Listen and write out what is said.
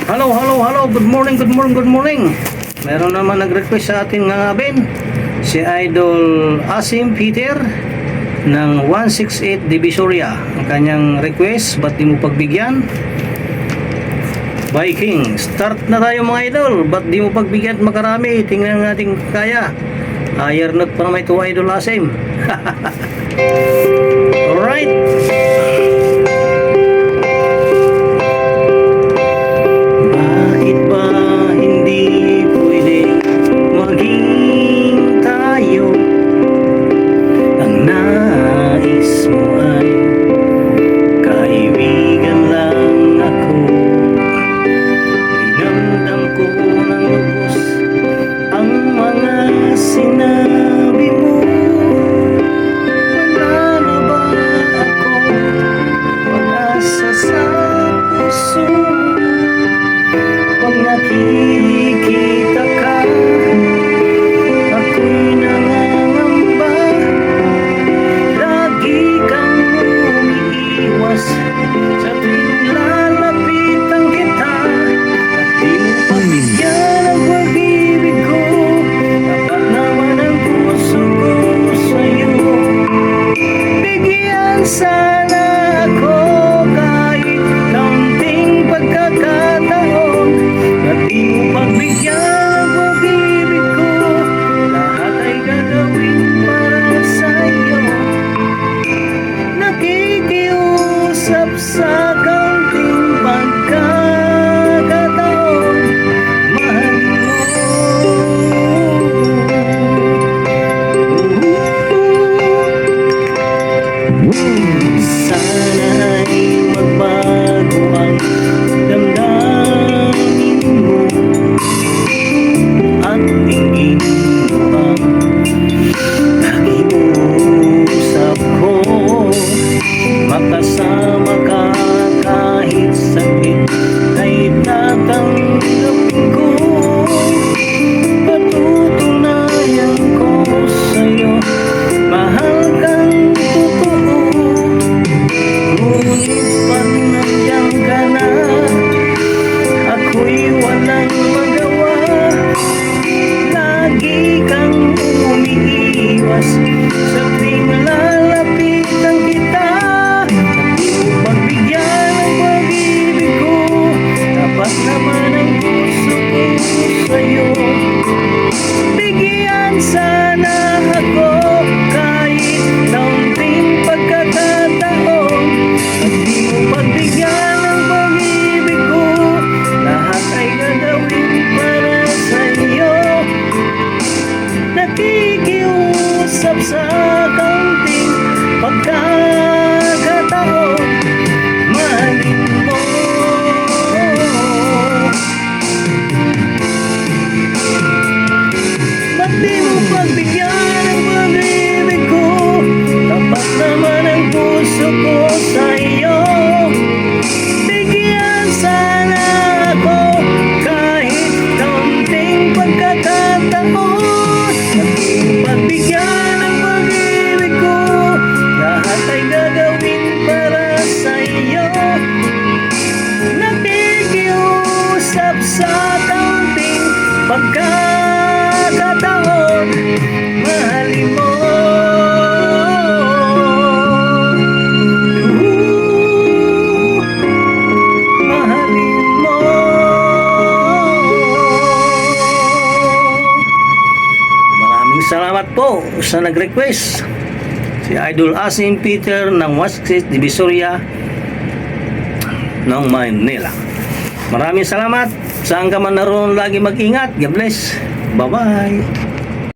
Hello, hello, hello. Good morning, good morning, good morning. Meron naman nag-request sa atin nga Ben, si Idol Asim Peter ng 168 Divisoria. Ang kanyang request, ba't di mo pagbigyan? Viking, start na tayo mga idol. Ba't di mo pagbigyan at makarami? Tingnan natin kaya. Higher note pa naman ito, Idol Asim. Alright. Bakit ba hindi pwede maging tayo? Ang nais mo ay kaibigan lang ako. Dinamdam ko ng lubos ang mga sinabi mo. Wala na ba ako pag-asa sa puso? Pag nakikita ka, ako'y nangangamba. Lagi kang umiiwas sa tuwing lalapitan kita. At di mo pagbigyan ang pag-ibig ko. Tapat naman ang puso ko sa'yo. Bigyan sana ako kahit kaunting pagkakataon. At di mo pagbigyan ang pag-ibig ko. Lahat ay gagawin para sa'yo. Nakikiusap sa kaunting pagkakataon. Mahalin mo. Sana'y magbago ang damdamin mo at tingin mo ang nakiusap ko. Makasama ka kahit sakit ay tatanggap ko. Patutunayan ko sa'yo, mahal kang totoo. Ngunit pag nandiyan ka na, ako'y walang magawa. Lagi kang umiiwas sa tuwing lalapitan kita. Di mo pagbigyan ang pag-ibig ko. Tapat naman ang puso ko sa'yo. Bigyan sana ako kahit kaunting pagkakataon. At di mo pagbigyan ang pag-ibig ko. Lahat ay gagawin para sa'yo. Nakikiusap sa kaunting pagkakataon. Mahalin mo. Ba't di mo pagbigyan ang pag-ibig ko? Tapat naman ang puso ko sa'yo. Bigyan sana ako kahit kaunting pagkakataon. At di mo pagbigyan ang pag-ibig ko. Lahat ay gagawin para sa'yo. Nakikiusap sa kaunting pagkakataon. Mahalin mo. Mahalin mo. Maraming salamat po sa nag-request, si Idol Asim Peter ng 168 Divisoria ng Manila. Maraming salamat. Saan ka man naroon, lagi mag-ingat. God bless. Bye-bye.